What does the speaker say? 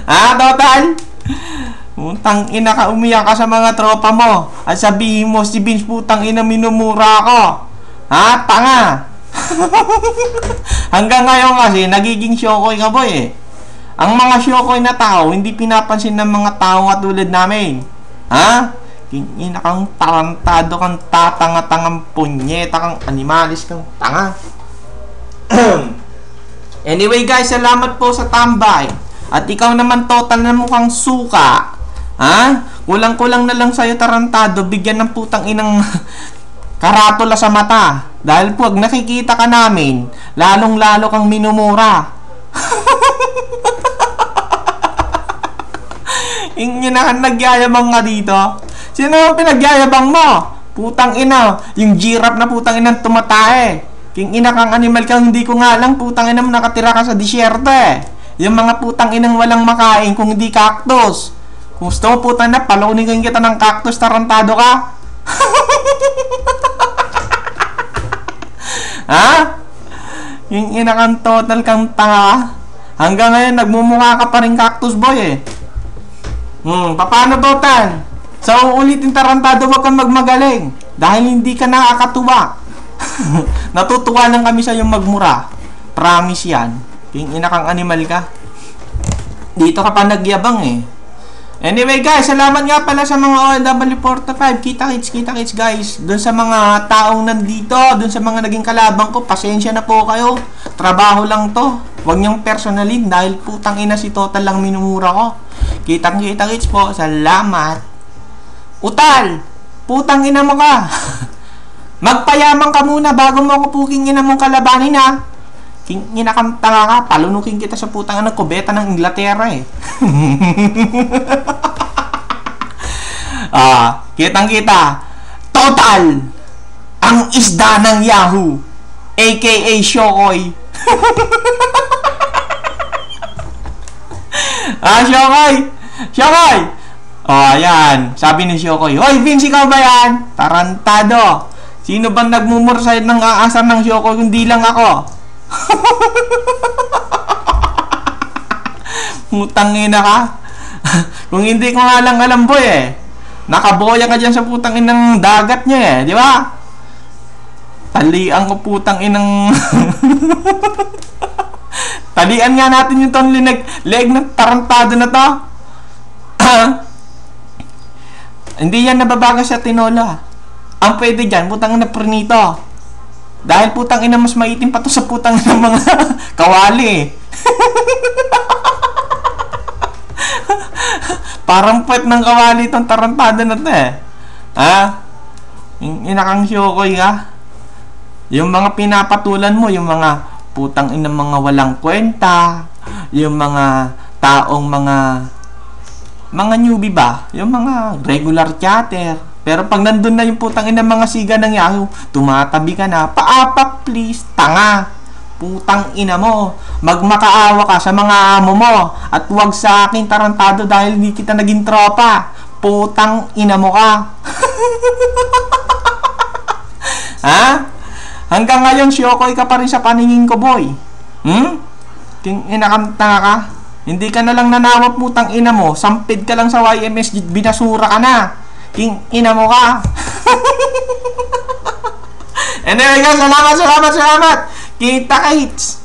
Total? Putang ina ka, umiyak ka sa mga tropa mo at sabihin mo, si Vince putang ina minumura ako. Tanga. Hanggang ngayon kasi, nagiging Shokoy ka boy eh. Ang mga Shokoy na tao, hindi pinapansin ng mga tao katulad namin. Ina kang tarantado kang tatanga-tangang punyeta kang animalis kang tanga. Anyway guys, salamat po sa tambay. At ikaw naman total na mukhang suka. Kulang-kulang na lang sa'yo tarantado, bigyan ng putang inang karatula sa mata. Dahil pag nakikita ka namin, lalong-lalo kang minumura. Yung nagyayabang ka dito. Sino ang pinagyayabang mo? Putang ina, yung giraffe na putang inang tumatae. King ina kang animal kang hindi ko nga lang, putang ina mo nakatira ka sa disyerto eh. Yung mga putang inang walang makain kung hindi cactus. Kung gusto mo putang na, palunigan kita ng cactus, tarantado ka. Yung ina kang total kang tanga. Hanggang ngayon, nagmumukha ka pa rin cactus boy eh. Paano total? So, ulitin tarantado, wag kang magmagaling. Dahil hindi ka nakakatuwa. Natutuwa lang kami sa yung magmura. Promise yan. Yung ina kang animal ka. Dito ka pa nagyabang eh. Anyway guys, salamat nga pala sa mga OLW45. Kita-kits guys. Doon sa mga taong nandito, doon sa mga naging kalabang ko, pasensya na po kayo. Trabaho lang to. Huwag niyong personalin dahil putang ina si Total lang minumura ko. Kita-kits po. Salamat. Utal! Putang ina mo ka. Magpayaman ka muna bago mo ako puking ina mong kalabanin ha. Inakang tanga ka, palunukin kita sa putang ng kubeta ng Inglaterra eh. Kitang-kita. Total! Ang isda ng Yahoo! AKA Shokoy! Shokoy! Shokoy! Ayan. Sabi ni Shokoy, hoy Vince, ikaw ba yan? Tarantado! Sino bang nagmumursayad ng aasar ng Shokoy kundi lang ako? Putang ina ka. Kung hindi ko nga lang alam boy eh, nakaboya ka dyan sa putang inang dagat niya eh, di ba? Talian ko putang inang talian nga natin yung ton leg ng tarantado na to. Hindi yan nababagas sa tinola. Ang pwede dyan, putang ina prinito. Dahil putang ina mas maitim pa to sa putang ina mga kawali. Parang puwet ng kawali itong tarantado na to eh. Yung inakang Shokoy ka. Yung mga pinapatulan mo, yung mga putang ina mga walang kwenta, yung mga taong mga newbie ba? Yung mga regular chatter. Pero pag nandun na yung putang ina mga siga ng Yahoo, tumatabi ka na. Paapak please, tanga. Putang ina mo. Magmakaawa ka sa mga amo mo. At huwag sa akin tarantado dahil hindi kita naging tropa. Putang ina mo ka. Hanggang ngayon, Shokoy ka pa rin sa paningin ko, boy. Inakanta ka. Hindi ka na lang nanawap, putang ina mo. Sampid ka lang sa YMS, binasura ka na. Ina mo ka. Anyway guys, salamat. Kita-kits.